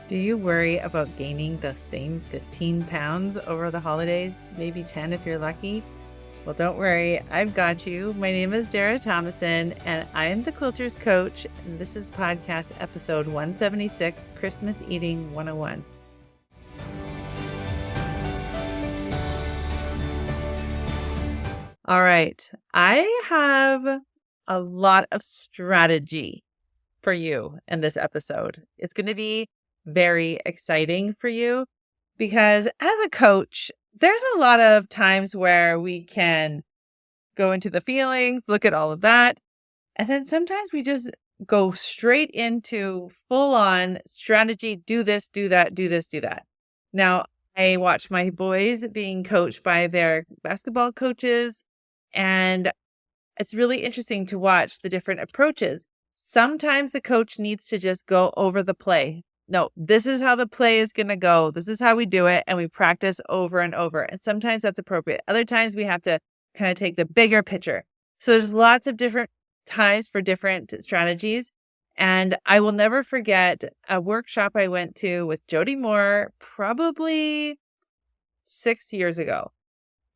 Do you worry about gaining the same 15 pounds over the holidays? Maybe 10 if you're lucky? Well, don't worry, I've got you. My name is Dara Thomason, and I am the Quilter's Coach, and this is podcast episode 176, Christmas Eating 101. All right, I have a lot of strategy for you in this episode. It's going to be very exciting for you because as a coach, there's a lot of times where we can go into the feelings, look at all of that, and then sometimes we just go straight into full on strategy, do this, do that, do this, do that. Now, I watch my boys being coached by their basketball coaches, and it's really interesting to watch the different approaches. Sometimes the coach needs to just go over the play. No, this is how the play is going to go. This is how we do it. And we practice over and over. And sometimes that's appropriate. Other times we have to kind of take the bigger picture. So there's lots of different times for different strategies. And I will never forget a workshop I went to with Jody Moore probably 6 years ago.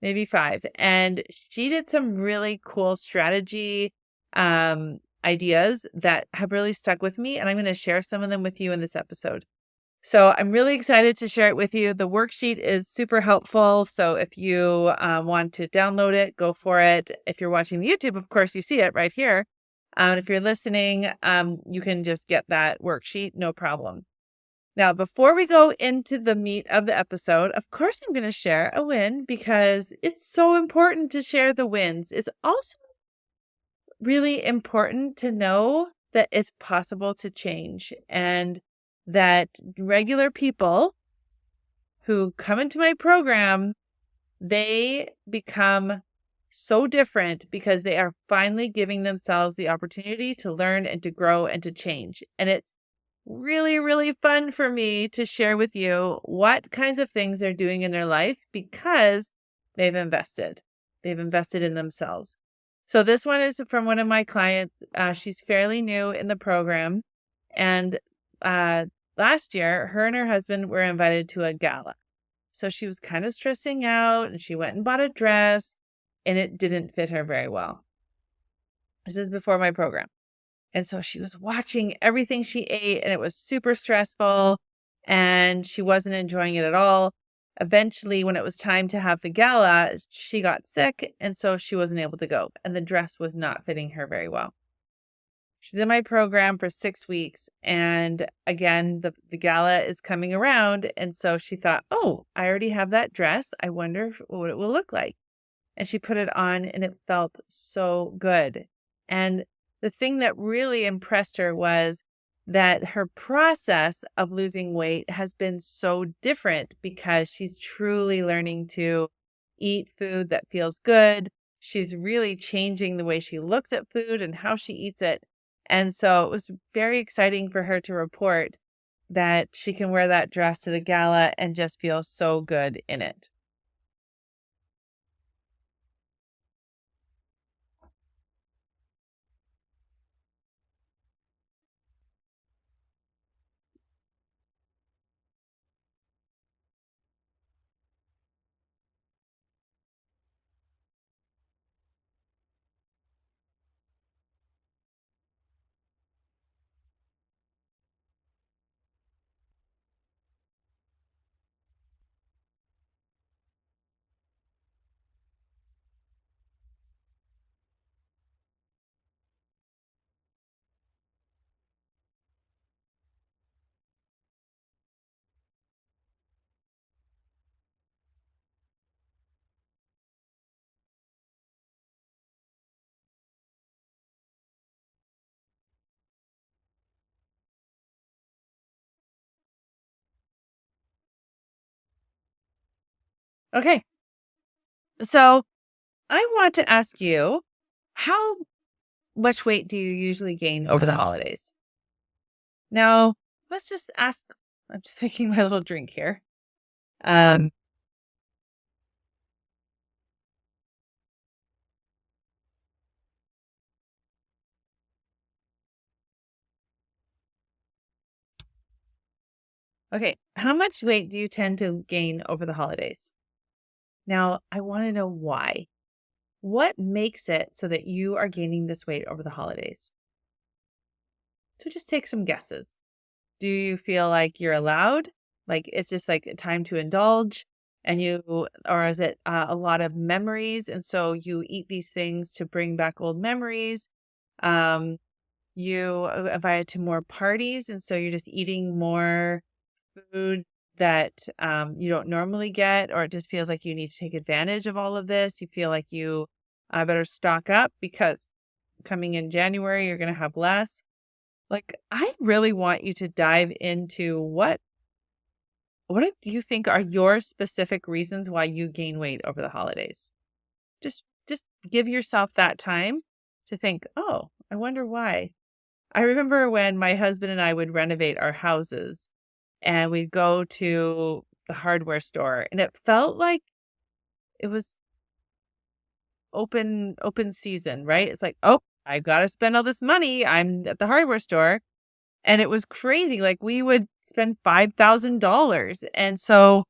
Maybe 5. And she did some really cool strategy ideas that have really stuck with me. And I'm going to share some of them with you in this episode. So I'm really excited to share it with you. The worksheet is super helpful. So if you want to download it, go for it. If you're watching the YouTube, of course, you see it right here. And if you're listening, you can just get that worksheet, no problem. Now, before we go into the meat of the episode, of course, I'm going to share a win because it's so important to share the wins. It's also really important to know that it's possible to change and that regular people who come into my program, they become so different because they are finally giving themselves the opportunity to learn and to grow and to change. And it's really, really fun for me to share with you what kinds of things they're doing in their life because they've invested. They've invested in themselves. So this one is from one of my clients. She's fairly new in the program. And last year, her and her husband were invited to a gala. So she was kind of stressing out and she went and bought a dress and it didn't fit her very well. This is before my program. And so she was watching everything she ate and it was super stressful and she wasn't enjoying it at all. Eventually, when it was time to have the gala, she got sick and so she wasn't able to go. And the dress was not fitting her very well. She's in my program for 6 weeks. And again, the gala is coming around. And so she thought, oh, I already have that dress. I wonder what it will look like. And she put it on and it felt so good. And the thing that really impressed her was that her process of losing weight has been so different because she's truly learning to eat food that feels good. She's really changing the way she looks at food and how she eats it. And so it was very exciting for her to report that she can wear that dress to the gala and just feel so good in it. Okay. So I want to ask you, how much weight do you usually gain over the holidays? Now, let's just ask. I'm just taking my little drink here. Um, Okay. How much weight do you tend to gain over the holidays? Now, I want to know why. What makes it so that you are gaining this weight over the holidays? So just take some guesses. Do you feel like you're allowed? Like it's just like a time to indulge or is it a lot of memories? And so you eat these things to bring back old memories. Um, you invited to more parties. And so you're just eating more food that you don't normally get, or it just feels like you need to take advantage of all of this. You feel like you better stock up because coming in January, you're going to have less. Like, I really want you to dive into do you think are your specific reasons why you gain weight over the holidays? Just give yourself that time to think, "Oh, I wonder why." I remember when my husband and I would renovate our houses and we'd go to the hardware store and it felt like it was open season, right? It's like, "Oh, I got to spend all this money. I'm at the hardware store." And it was crazy. Like we would spend $5,000. And so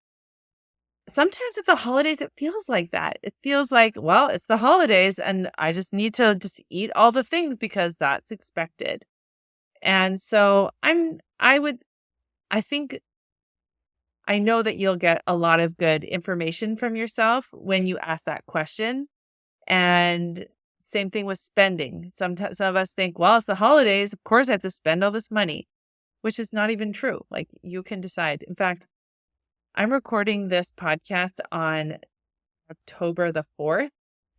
sometimes at the holidays, it feels like that. It feels like, well, it's the holidays and I just need to just eat all the things because that's expected. And so I think I know that you'll get a lot of good information from yourself when you ask that question. And same thing with spending. Sometimes some of us think, well, it's the holidays. Of course, I have to spend all this money, which is not even true. Like you can decide. In fact, I'm recording this podcast on October the 4th.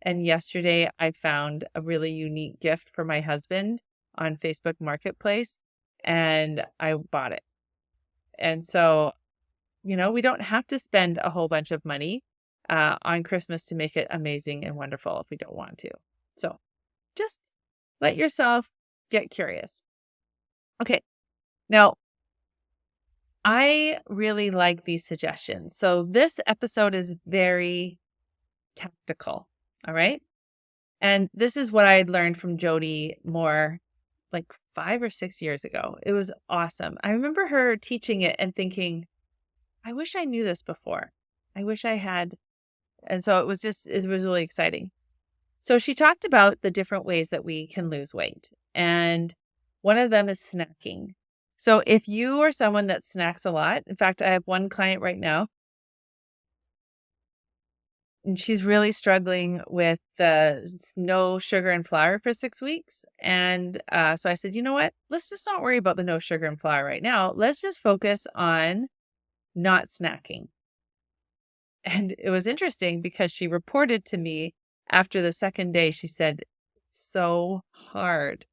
And yesterday I found a really unique gift for my husband on Facebook Marketplace and I bought it. And so, we don't have to spend a whole bunch of money on Christmas to make it amazing and wonderful if we don't want to. So just let yourself get curious. Okay. Now, I really like these suggestions. So this episode is very tactical. All right. And this is what I had learned from Jody Moore like 5 or 6 years ago. It was awesome. I remember her teaching it and thinking, I wish I knew this before. I wish I had. And so it was really exciting. So she talked about the different ways that we can lose weight. And one of them is snacking. So if you are someone that snacks a lot, in fact, I have one client right now, and she's really struggling with the no sugar and flour for 6 weeks. And so I said, you know what? Let's just not worry about the no sugar and flour right now. Let's just focus on not snacking. And it was interesting because she reported to me after the second day, she said, so hard.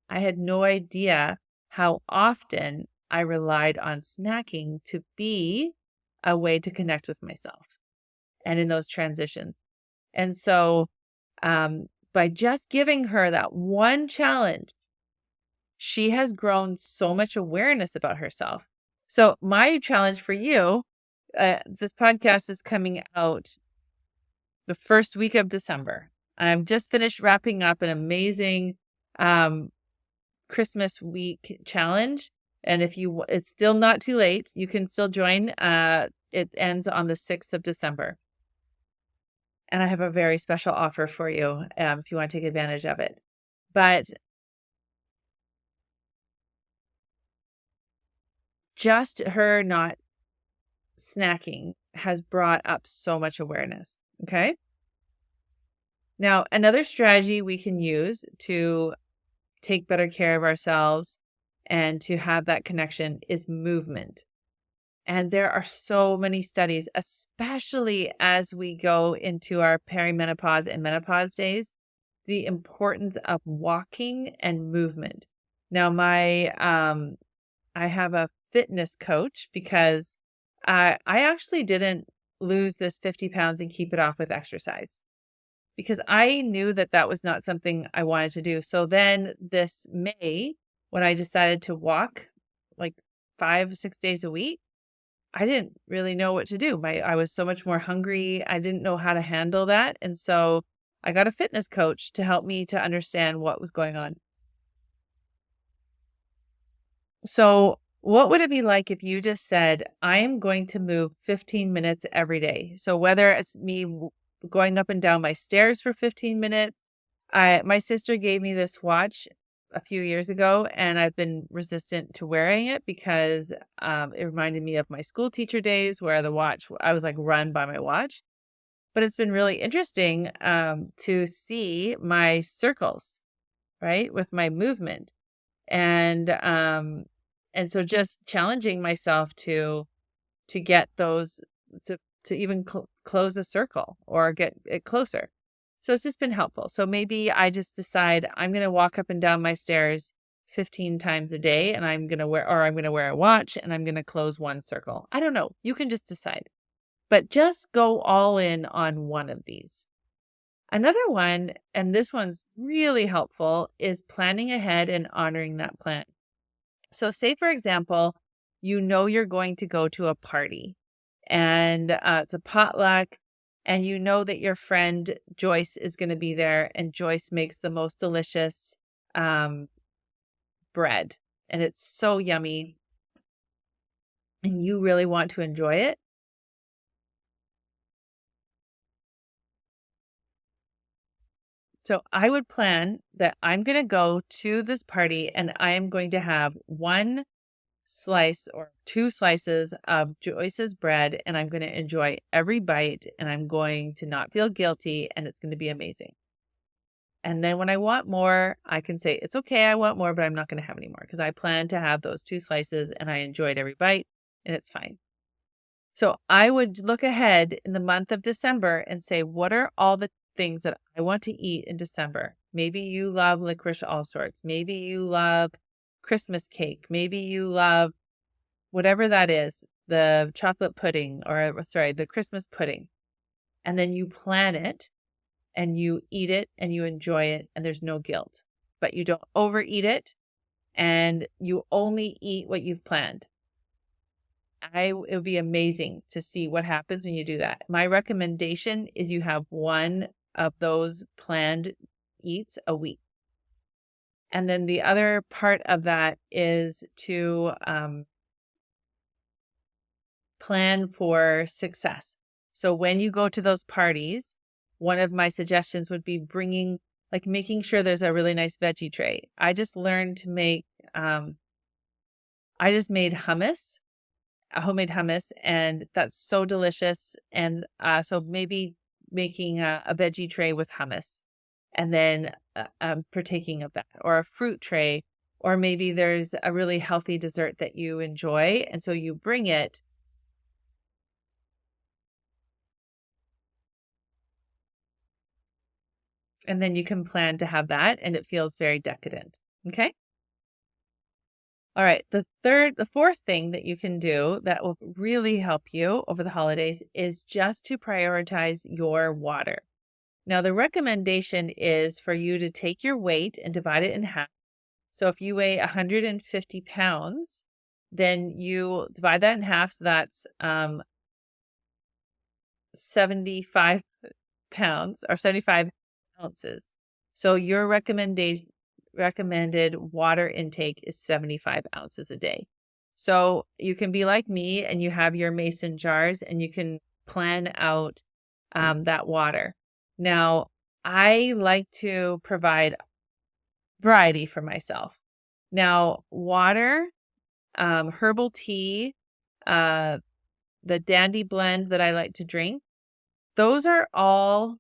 I had no idea how often I relied on snacking to be a way to connect with myself and in those transitions. And so, by just giving her that one challenge, she has grown so much awareness about herself. So, my challenge for you, this podcast is coming out the first week of December. I'm just finished wrapping up an amazing Christmas week challenge. And it's still not too late. You can still join. It ends on the 6th of December. And I have a very special offer for you if you want to take advantage of it. But just her not snacking has brought up so much awareness. Okay. Now, another strategy we can use to take better care of ourselves and to have that connection is movement. And there are so many studies, especially as we go into our perimenopause and menopause days, the importance of walking and movement. Now, I have a fitness coach because I actually didn't lose this 50 pounds and keep it off with exercise because I knew that that was not something I wanted to do. So then this May, when I decided to walk like 5, 6 days a week, I didn't really know what to do. I was so much more hungry. I didn't know how to handle that. And so I got a fitness coach to help me to understand what was going on. So What would it be like if you just said, I am going to move 15 minutes every day? So whether it's me going up and down my stairs for 15 minutes, my sister gave me this watch a few years ago, and I've been resistant to wearing it because it reminded me of my school teacher days where I was like run by my watch. But it's been really interesting to see my circles, right, with my movement. And so just challenging myself to get those to even close a circle or get it closer. So it's just been helpful. So maybe I just decide I'm going to walk up and down my stairs 15 times a day, and I'm going to wear a watch, and I'm going to close one circle. I don't know. You can just decide. But just go all in on one of these. Another one, and this one's really helpful, is planning ahead and honoring that plan. So say, for example, you know you're going to go to a party and it's a potluck, and you know that your friend Joyce is going to be there, and Joyce makes the most delicious um, bread, and it's so yummy, and you really want to enjoy it. So I would plan that I'm going to go to this party and I am going to have one slice or two slices of Joyce's bread, and I'm going to enjoy every bite, and I'm going to not feel guilty, and it's going to be amazing. And then when I want more, I can say, it's okay, I want more, but I'm not going to have any more because I plan to have those two slices and I enjoyed every bite, and it's fine. So I would look ahead in the month of December and say, what are all the things that I want to eat in December? Maybe you love licorice all sorts. Maybe you love Christmas cake. Maybe you love whatever that is, the chocolate pudding, or sorry, the Christmas pudding. And then you plan it and you eat it and you enjoy it, and there's no guilt. But you don't overeat it, and you only eat what you've planned. It would be amazing to see what happens when you do that. My recommendation is you have one of those planned eats a week. And then the other part of that is to plan for success. So when you go to those parties, one of my suggestions would be making sure there's a really nice veggie tray. I just learned to make, I just made hummus, a homemade hummus, and that's so delicious. And so maybe making a veggie tray with hummus, and then partaking of that, or a fruit tray, or maybe there's a really healthy dessert that you enjoy, and so you bring it. And then you can plan to have that, and it feels very decadent. Okay. All right. The fourth thing that you can do that will really help you over the holidays is just to prioritize your water. Now, the recommendation is for you to take your weight and divide it in half. So if you weigh 150 pounds, then you divide that in half. So that's 75 pounds or 75 ounces. So your recommended water intake is 75 ounces a day. So you can be like me and you have your mason jars and you can plan out that water. Now, I like to provide variety for myself. Now, water, herbal tea, uh, the dandy blend that I like to drink, those are all.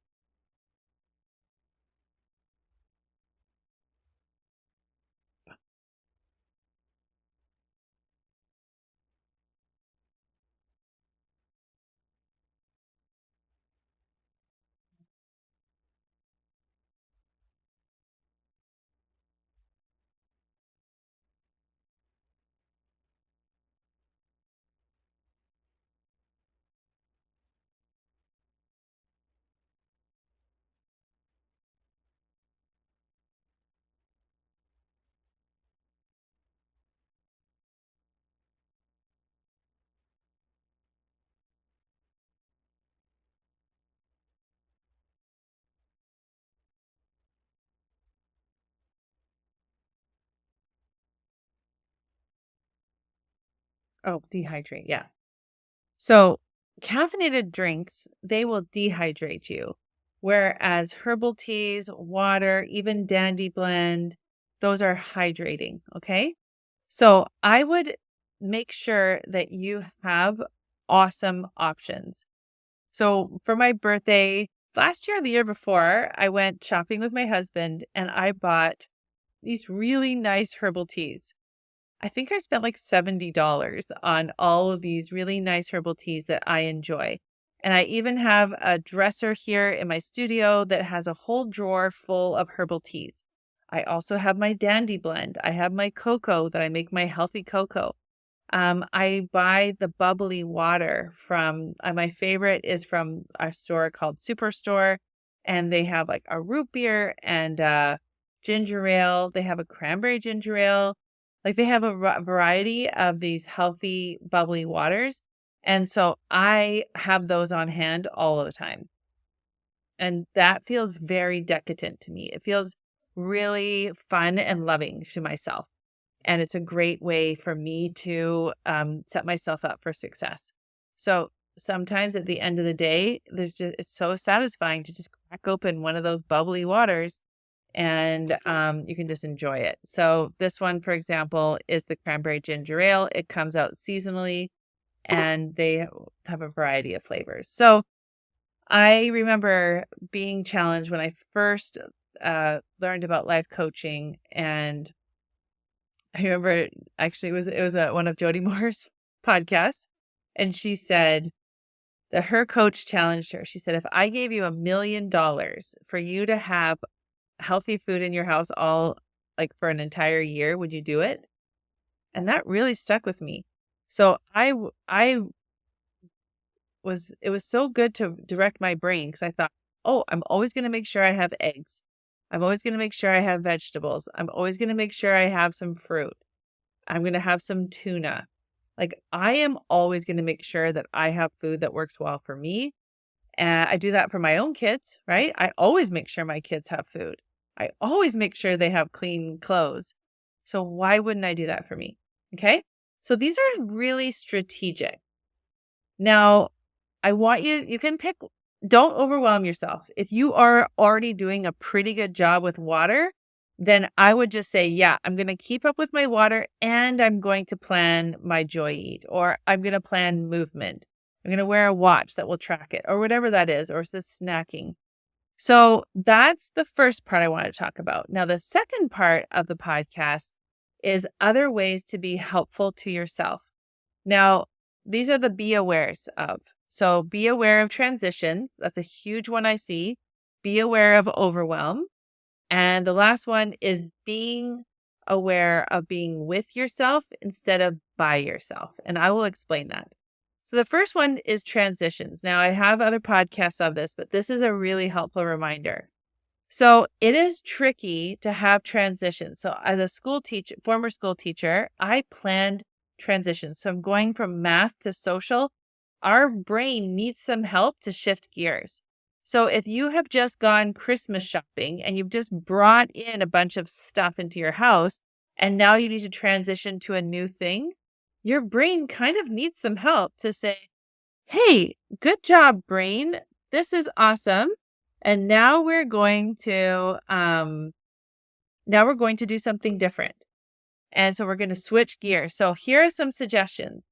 Oh, dehydrate. Yeah. So caffeinated drinks, they will dehydrate you. Whereas herbal teas, water, even dandy blend, those are hydrating. Okay. So I would make sure that you have awesome options. So for my birthday last year or the year before, I went shopping with my husband and I bought these really nice herbal teas. I think I spent like $70 on all of these really nice herbal teas that I enjoy. And I even have a dresser here in my studio that has a whole drawer full of herbal teas. I also have my dandy blend. I have my cocoa that I make my healthy cocoa. I buy the bubbly water from my favorite is from a store called Superstore, and they have like a root beer and ginger ale. They have a cranberry ginger ale. Like they have a variety of these healthy bubbly waters. And so I have those on hand all of the time. And that feels very decadent to me. It feels really fun and loving to myself. And it's a great way for me to set myself up for success. So sometimes at the end of the day, it's so satisfying to just crack open one of those bubbly waters and you can just enjoy it. So this one, for example, is the cranberry ginger ale. It comes out seasonally and they have a variety of flavors. So I remember being challenged when I first learned about life coaching, and I remember actually it was one of Jody Moore's podcasts, and she said that her coach challenged her. She said, if I gave you $1 million for you to have healthy food in your house all like for an entire year, would you do it? And that really stuck with me. So it was so good to direct my brain because I thought, oh, I'm always going to make sure I have eggs. I'm always going to make sure I have vegetables. I'm always going to make sure I have some fruit. I'm going to have some tuna. Like I am always going to make sure that I have food that works well for me. And I do that for my own kids, right? I always make sure my kids have food. I always make sure they have clean clothes. So why wouldn't I do that for me? Okay. So these are really strategic. Now, I want you can pick, don't overwhelm yourself. If you are already doing a pretty good job with water, then I would just say, yeah, I'm going to keep up with my water and I'm going to plan my joy eat, or I'm going to plan movement. I'm going to wear a watch that will track it, or whatever that is, or it's the snacking. So that's the first part I want to talk about. Now, the second part of the podcast is other ways to be helpful to yourself. Now, these are the be awares of. So be aware of transitions. That's a huge one I see. Be aware of overwhelm. And the last one is being aware of being with yourself instead of by yourself. And I will explain that. So the first one is transitions. Now, I have other podcasts of this, but this is a really helpful reminder. So it is tricky to have transitions. So as a former school teacher, I planned transitions. So I'm going from math to social. Our brain needs some help to shift gears. So if you have just gone Christmas shopping and you've just brought in a bunch of stuff into your house and now you need to transition to a new thing, your brain kind of needs some help to say, hey, good job, brain. This is awesome. And now we're going to do something different. And so we're going to switch gears. So here are some suggestions.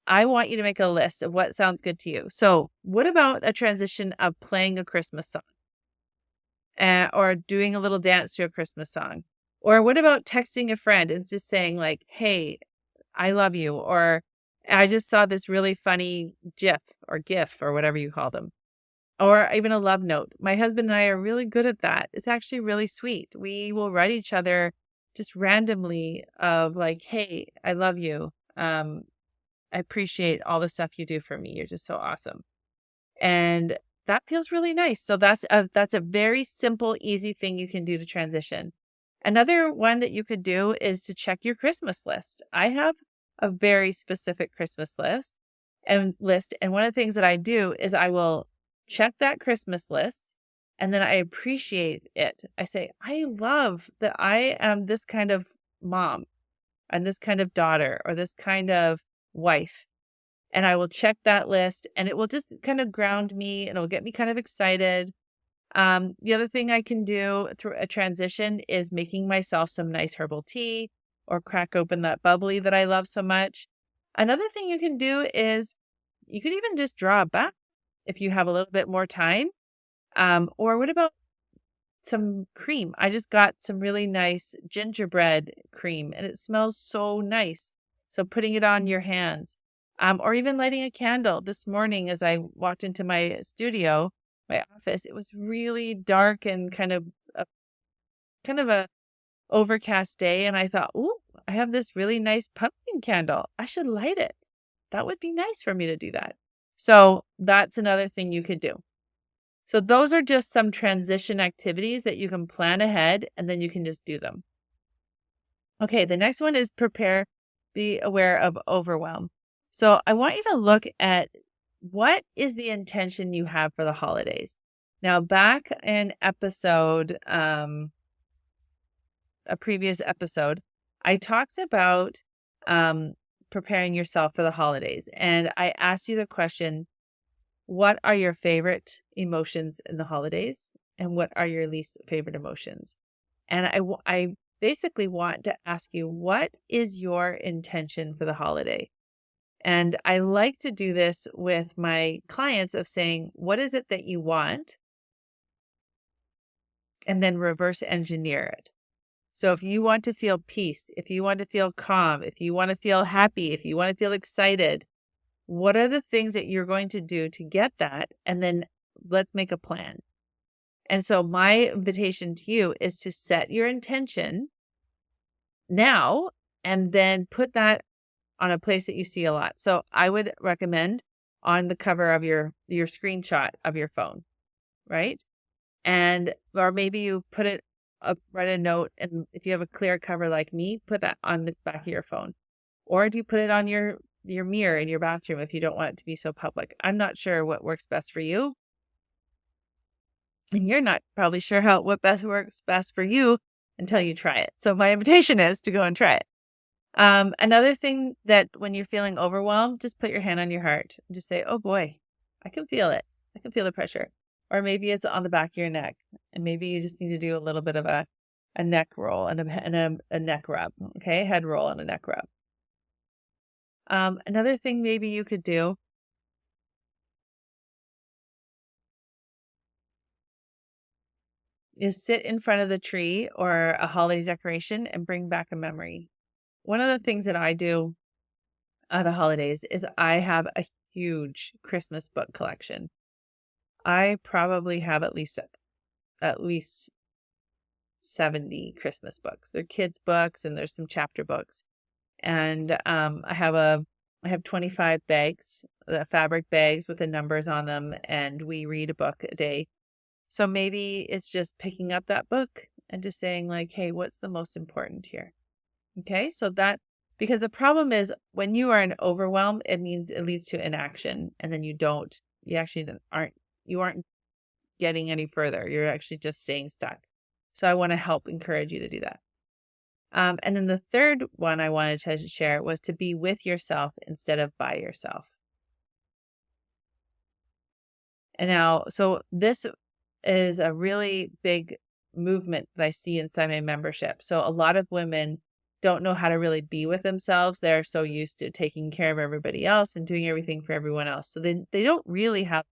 I want you to make a list of what sounds good to you. So what about a transition of playing a Christmas song or doing a little dance to a Christmas song? Or what about texting a friend and just saying like, hey, I love you. Or I just saw this really funny GIF or whatever you call them. Or even a love note. My husband and I are really good at that. It's actually really sweet. We will write each other just randomly of like, hey, I love you. I appreciate all the stuff you do for me. You're just so awesome. And that feels really nice. So that's a very simple, easy thing you can do to transition. Another one that you could do is to check your Christmas list. I have a very specific Christmas list. And one of the things that I do is I will check that Christmas list and then I appreciate it. I say, I love that I am this kind of mom and this kind of daughter or this kind of wife. And I will check that list and it will just kind of ground me and it'll get me kind of excited. The other thing I can do through a transition is making myself some nice herbal tea or crack open that bubbly that I love so much. Another thing you can do is you could even just draw a bath if you have a little bit more time. Or what about some cream? I just got some really nice gingerbread cream and it smells so nice. So putting it on your hands, or even lighting a candle. This morning, as I walked into my studio, my office, it was really dark and kind of a overcast day. And I thought, ooh, I have this really nice pumpkin candle. I should light it. That would be nice for me to do that. So that's another thing you could do. So those are just some transition activities that you can plan ahead and then you can just do them. Okay, the next one is be aware of overwhelm. So I want you to look at what is the intention you have for the holidays. Now, back in a previous episode, I talked about preparing yourself for the holidays. And I asked you the question, what are your favorite emotions in the holidays? And what are your least favorite emotions? And I basically want to ask you, what is your intention for the holiday? And I like to do this with my clients of saying, what is it that you want? And then reverse engineer it. So if you want to feel peace, if you want to feel calm, if you want to feel happy, if you want to feel excited, what are the things that you're going to do to get that? And then let's make a plan. And so my invitation to you is to set your intention now and then put that on a place that you see a lot. So I would recommend on the cover of your screenshot of your phone, right? And or maybe you put it up, write a note, and if you have a clear cover like me, put that on the back of your phone. Or do you put it on your mirror in your bathroom if you don't want it to be so public? I'm not sure what works best for you. And you're not probably sure what works best for you until you try it. So my invitation is to go and try it. Another thing that when you're feeling overwhelmed, just put your hand on your heart and just say, oh boy, I can feel it. I can feel the pressure. Or maybe it's on the back of your neck and maybe you just need to do a little bit of a neck roll and a neck rub. Okay. Head roll and a neck rub. Another thing maybe you could do is sit in front of the tree or a holiday decoration and bring back a memory. One of the things that I do at the holidays is I have a huge Christmas book collection. I probably have at least 70 Christmas books. They're kids' books and there's some chapter books. And I have 25 bags, fabric bags with the numbers on them, and we read a book a day. So maybe it's just picking up that book and just saying like, hey, what's the most important here? Okay, so because the problem is when you are in overwhelm, it leads to inaction, and then you aren't getting any further. You're actually just staying stuck. So I want to help encourage you to do that. And then the third one I wanted to share was to be with yourself instead of by yourself. And now, so this is a really big movement that I see inside my membership. So a lot of women don't know how to really be with themselves. They're so used to taking care of everybody else and doing everything for everyone else. So they don't really have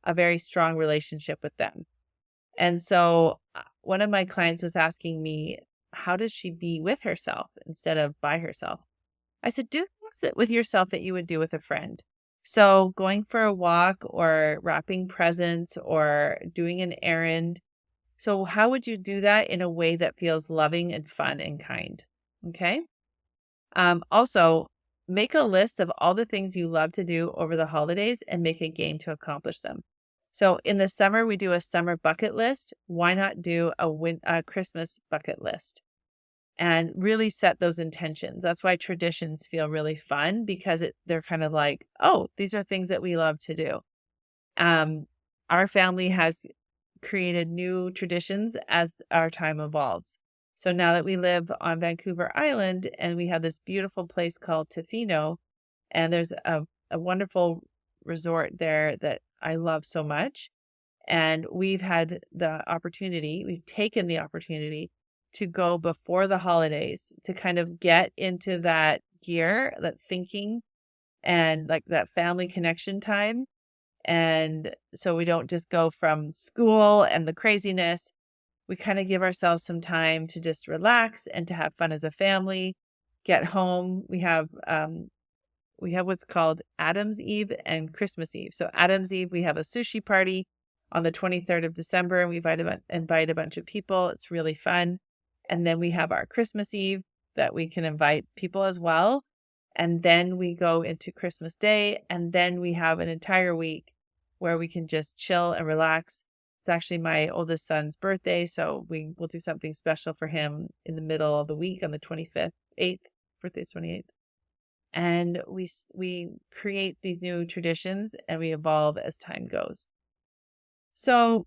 a very strong relationship with them. And so one of my clients was asking me, how does she be with herself instead of by herself? I said, do things with yourself that you would do with a friend. So going for a walk or wrapping presents or doing an errand. So how would you do that in a way that feels loving and fun and kind? Okay. Also, make a list of all the things you love to do over the holidays and make a game to accomplish them. So in the summer, we do a summer bucket list. Why not do a Christmas bucket list and really set those intentions? That's why traditions feel really fun because they're kind of like, oh, these are things that we love to do. Our family has created new traditions as our time evolves. So now that we live on Vancouver Island and we have this beautiful place called Tofino, And there's a wonderful resort there that I love so much. And we've taken the opportunity to go before the holidays to kind of get into that gear, that thinking, and like that family connection time. And so we don't just go from school and the craziness. We kind of give ourselves some time to just relax and to have fun as a family. Get home. We have what's called Adam's Eve and Christmas Eve. So Adam's Eve, we have a sushi party on the 23rd of December, and we invite a bunch of people. It's really fun. And then we have our Christmas Eve that we can invite people as well. And then we go into Christmas Day, and then we have an entire week where we can just chill and relax. It's actually my oldest son's birthday, so we will do something special for him in the middle of the week on the 25th, 8th. Birthday's 28th. And we create these new traditions and we evolve as time goes. So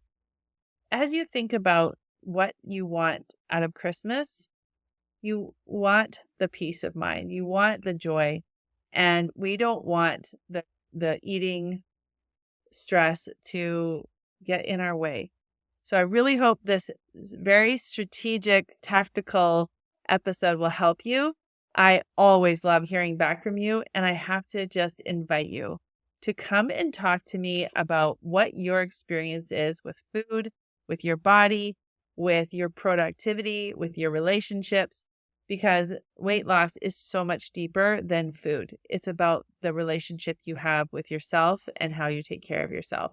as you think about what you want out of Christmas, you want the peace of mind, you want the joy, and we don't want the eating stress to get in our way. So I really hope this very strategic, tactical episode will help you. I always love hearing back from you, and I have to just invite you to come and talk to me about what your experience is with food, with your body, with your productivity, with your relationships, because weight loss is so much deeper than food. It's about the relationship you have with yourself and how you take care of yourself.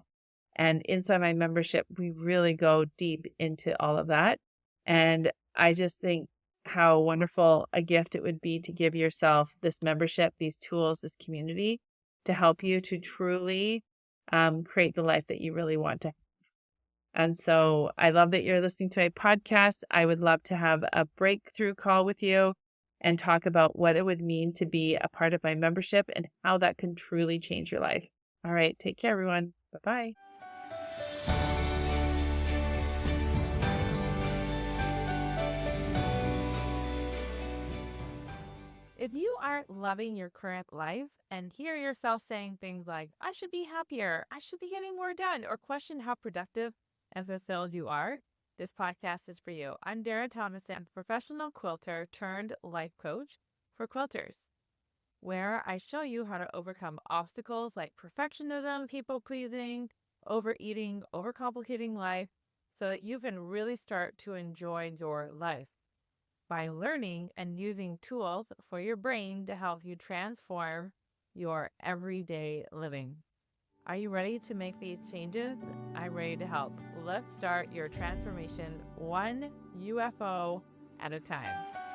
And inside my membership, we really go deep into all of that. And I just think how wonderful a gift it would be to give yourself this membership, these tools, this community to help you to truly create the life that you really want to have. And so I love that you're listening to my podcast. I would love to have a breakthrough call with you and talk about what it would mean to be a part of my membership and how that can truly change your life. All right. Take care, everyone. Bye-bye. If you aren't loving your current life and hear yourself saying things like, I should be happier, I should be getting more done, or question how productive and fulfilled you are, this podcast is for you. I'm Dara Thomason, professional quilter turned life coach for quilters, where I show you how to overcome obstacles like perfectionism, people pleasing, overeating, overcomplicating life, so that you can really start to enjoy your life by learning and using tools for your brain to help you transform your everyday living. Are you ready to make these changes? I'm ready to help. Let's start your transformation one UFO at a time.